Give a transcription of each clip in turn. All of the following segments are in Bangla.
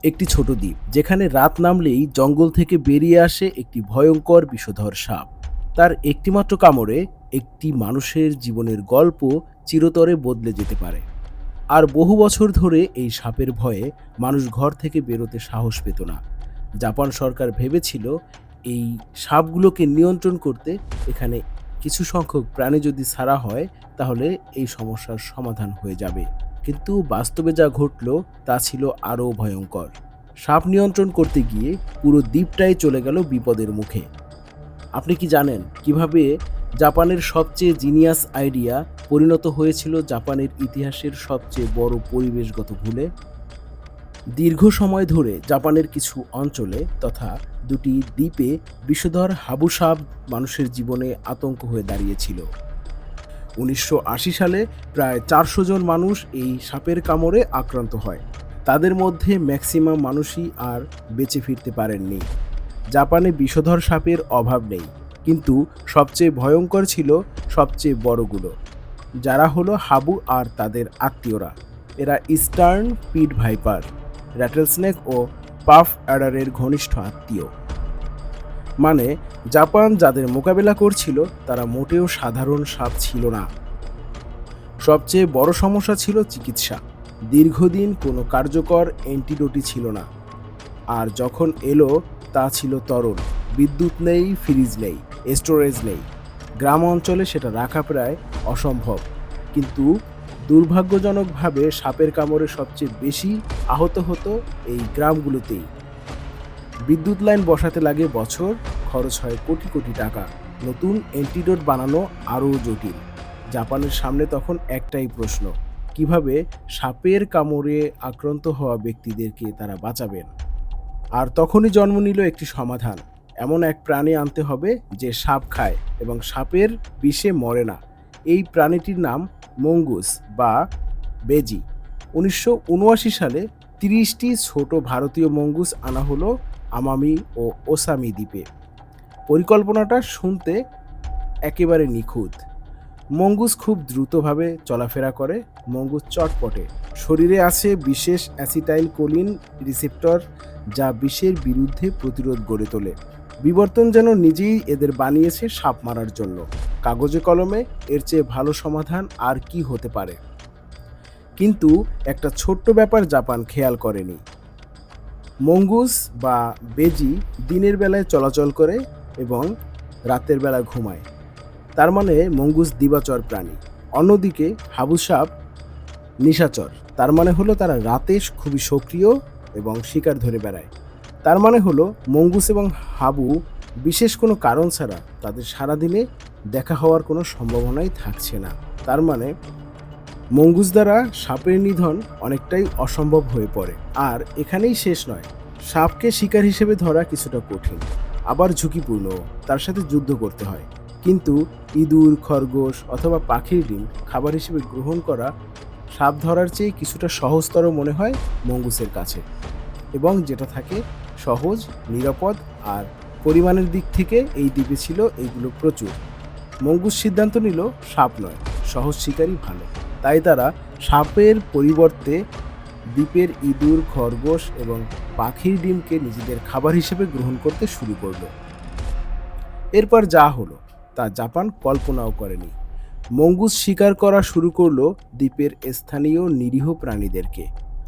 একটি ছোট দ্বীপ যেখানে রাত নামলেই জঙ্গল থেকে বেরিয়ে আসে একটি ভয়ঙ্কর বিষধর সাপ। তার একটিমাত্র কামড়ে একটি মানুষের জীবনের গল্প চিরতরে বদলে যেতে পারে। আর বহু বছর ধরে এই সাপের ভয়ে মানুষ ঘর থেকে বেরোতে সাহস পেত না। জাপান সরকার ভেবেছিল এই সাপগুলোকে নিয়ন্ত্রণ করতে এখানে কিছু সংখ্যক প্রাণী যদি ছাড়া হয় তাহলে এই সমস্যার সমাধান হয়ে যাবে। কিন্তু বাস্তবে যা ঘটল তা ছিল আরও ভয়ঙ্কর। সাপ নিয়ন্ত্রণ করতে গিয়ে পুরো দ্বীপটাই চলে গেল বিপদের মুখে। আপনি কি জানেন কিভাবে জাপানের সবচেয়ে জিনিয়াস আইডিয়া পরিণত হয়েছিল জাপানের ইতিহাসের সবচেয়ে বড় পরিবেশগত ভুলে? দীর্ঘ সময় ধরে জাপানের কিছু অঞ্চলে তথা দুটি দ্বীপে বিষধর হাবু সাপ মানুষের জীবনে আতঙ্ক হয়ে দাঁড়িয়েছিল। 1980 সালে প্রায় 400 জন মানুষ এই সাপের কামড়ে আক্রান্ত হয়। তাদের মধ্যে ম্যাক্সিমাম মানুষই আর বেঁচে ফিরতে পারেননি। জাপানে বিষধর সাপের অভাব নেই, কিন্তু সবচেয়ে ভয়ঙ্কর ছিল সবচেয়ে বড়গুলো, যারা হলো হাবু আর তাদের আত্মীয়রা। এরা ইস্টার্ন পিট ভাইপার, র্যাটেলস্নেক ও পাফ অ্যাডারের ঘনিষ্ঠ আত্মীয়। মানে জাপান যাদের মোকাবেলা করছিল তারা মোটেও সাধারণ সাপ ছিল না। সবচেয়ে বড় সমস্যা ছিল চিকিৎসা। দীর্ঘদিন কোনো কার্যকর অ্যান্টিডোটই ছিল না। আর যখন এলো তা ছিল তরল। বিদ্যুৎ নেই, ফ্রিজ নেই, স্টোরেজ নেই। গ্রাম অঞ্চলে সেটা রাখা প্রায় অসম্ভব। কিন্তু দুর্ভাগ্যজনকভাবে সাপের কামড়ে সবচেয়ে বেশি আহত হতো এই গ্রামগুলোতেই। বিদ্যুৎ লাইন বসাতে লাগে বছর, খরচ হয় কোটি কোটি টাকা। নতুন অ্যান্টিডোট বানানো আরও জটিল। জাপানের সামনে তখন একটাই প্রশ্ন, কিভাবে সাপের কামড়ে আক্রান্ত হওয়া ব্যক্তিদেরকে তারা বাঁচাবেন। আর তখনই জন্ম নিল একটি সমাধান। এমন এক প্রাণী আনতে হবে যে সাপ খায় এবং সাপের বিষে মরে না। এই প্রাণীটির নাম মঙ্গুস বা বেজি। 1979 সালে 30টি ছোট ভারতীয় মঙ্গুস আনা হলো আমামি ও ওসামি দ্বীপে। পরিকল্পনাটা শুনতে একেবারে নিখুঁত। মঙ্গুস খুব দ্রুতভাবে চলাফেরা করে। মঙ্গুস চটপটে। শরীরে আছে বিশেষ অ্যাসিটাইল কোলিন রিসেপ্টর, যা বিষের বিরুদ্ধে প্রতিরোধ গড়ে তোলে। বিবর্তন যেন নিজেই এদের বানিয়েছে সাপ মারার জন্য। কাগজে কলমে এর চেয়ে ভালো সমাধান আর কি হতে পারে। কিন্তু একটা ছোট্ট ব্যাপার জাপান খেয়াল করেনি। মঙ্গুস বা বেজি দিনের বেলায় চলাচল করে এবং রাতের বেলা ঘুমায়। তার মানে মঙ্গুস দিবাচর প্রাণী। অন্যদিকে হাবু সাপ নিশাচর। তার মানে হলো তারা রাতে খুবই সক্রিয় এবং শিকার ধরে বেড়ায়। তার মানে হলো মঙ্গুস এবং হাবু বিশেষ কোনো কারণ ছাড়া তাদের সারাদিনে দেখা হওয়ার কোনো সম্ভাবনাই থাকছে না। তার মানে মঙ্গুস দ্বারা সাপের নিধন অনেকটাই অসম্ভব হয়ে পড়ে। আর এখানেই শেষ নয়, সাপকে শিকার হিসেবে ধরা কিছুটা কঠিন, আবার ঝুঁকিপূর্ণ। তার সাথে যুদ্ধ করতে হয়। কিন্তু ইঁদুর, খরগোশ অথবা পাখির ডিম খাবার হিসেবে গ্রহণ করা সাপ ধরার চেয়ে কিছুটা সহজতর মনে হয় মঙ্গুসের কাছে। এবং যেটা থাকে সহজ, নিরাপদ আর পরিমাণের দিক থেকে এই দ্বীপে ছিল এইগুলো প্রচুর। মঙ্গুস সিদ্ধান্ত নিল সাপ নয়, সহজ শিকারই ভালো। তাই তারা সাপের পরিবর্তে দ্বীপের ইঁদুর, খরগোশ এবং পাখির ডিমকে নিজেদের খাবার হিসেবে গ্রহণ করতে শুরু করলো। এরপর যা হলো তা জাপান কল্পনাও করেনি। মঙ্গুস শিকার করা শুরু করলো দ্বীপের স্থানীয় নিরীহ প্রাণীদেরকে।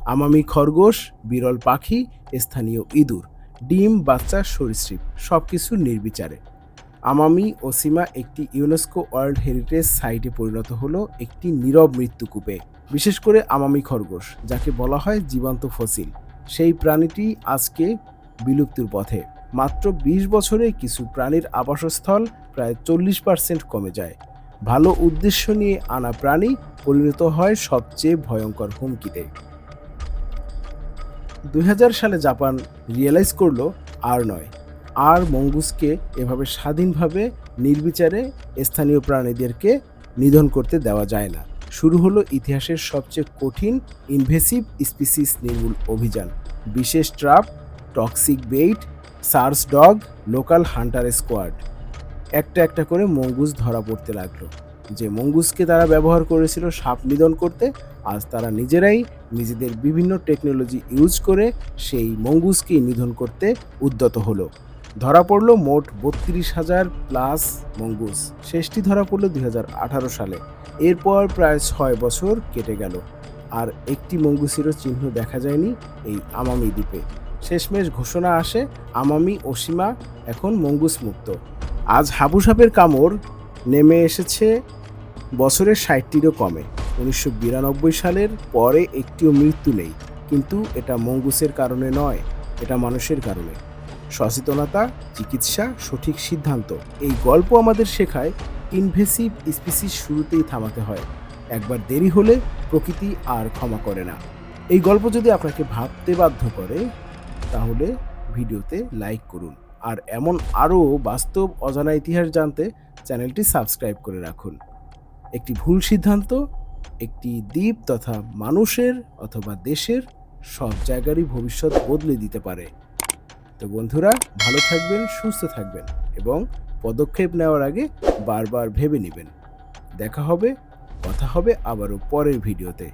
আমামি খরগোশ, বিরল পাখি, স্থানীয় ইঁদুর, ডিম, বাচ্চা, সরীসৃপ সবকিছু নির্বিচারে। আমামি ওসিমা একটি ইউনেস্কো ওয়ার্ল্ড হেরিটেজ সাইটে পরিণত হলো একটি নীরব মৃত্যুকূপে। বিশেষ করে আমামি খরগোশ, যাকে বলা হয় জীবন্ত ফসিল, সেই প্রাণীটি আজকে বিলুপ্তির পথে। মাত্র 20 বছরে কিছু প্রাণীর আবাসস্থল প্রায় 40% কমে যায়। ভালো উদ্দেশ্য নিয়ে আনা প্রাণী পরিণত হয় সবচেয়ে ভয়ঙ্কর হুমকিতে। 2000 সালে জাপান রিয়েলাইজ করলো আর নয়, আর মঙ্গুসকে এভাবে স্বাধীনভাবে নির্বিচারে স্থানীয় প্রাণীদেরকে নিধন করতে দেওয়া যায় না। শুরু হলো ইতিহাসের সবচেয়ে কঠিন ইনভেসিভ স্পিসিস নির্মূল অভিযান। বিশেষ trap, toxic bait, search dog, local Hunter squad. একটা একটা করে মঙ্গুস ধরা পড়তে লাগলো। যে মঙ্গুসকে তারা ব্যবহার করেছিল সাপ নিধন করতে, আজ তারা নিজেরাই নিজেদের বিভিন্ন টেকনোলজি ইউজ করে সেই মঙ্গুসকে নিধন করতে উদ্যত হলো। ধরা পড়ল মোট ৩২,০০০ প্লাস মঙ্গুস। শেষটি ধরা পড়ল ২০১৮ সালে। এরপর প্রায় ৬ বছর কেটে গেল, আর একটি মঙ্গুসেরও চিহ্ন দেখা যায়নি এই আমামি দ্বীপে। শেষমেশ ঘোষণা আসে আমামি ওশিমা এখন মঙ্গুস মুক্ত। আজ হাবু সাপের কামড় নেমে এসেছে বছরের ৬০টিরও কমে। ১৯৯২ সালের পরে একটিও মৃত্যু নেই, কিন্তু এটা মঙ্গুসের কারণে নয়, এটা মানুষের কারণে। সচেতনতা, চিকিৎসা, সঠিক সিদ্ধান্ত, এই গল্প আমাদের শেখায় ইনভেসিভ স্পিসিস শুরুতেই থামাতে হয়। একবার দেরি হলে প্রকৃতি আর ক্ষমা করে না। এই গল্প যদি আপনাকে ভাবতে বাধ্য করে, তাহলে ভিডিওতে লাইক করুন, আর এমন আরও বাস্তব অজানা ইতিহাস জানতে চ্যানেলটি সাবস্ক্রাইব করে রাখুন। একটি ভুল সিদ্ধান্ত একটি দ্বীপ তথা মানুষের অথবা দেশের সব জায়গারই ভবিষ্যৎ বদলে দিতে পারে। তো বন্ধুরা, ভালো থাকবেন, সুস্থ থাকবেন এবং পদক্ষেপ নেওয়ার আগে বারবার ভেবে নেবেন। দেখা হবে, কথা হবে আবারও পরের ভিডিওতে।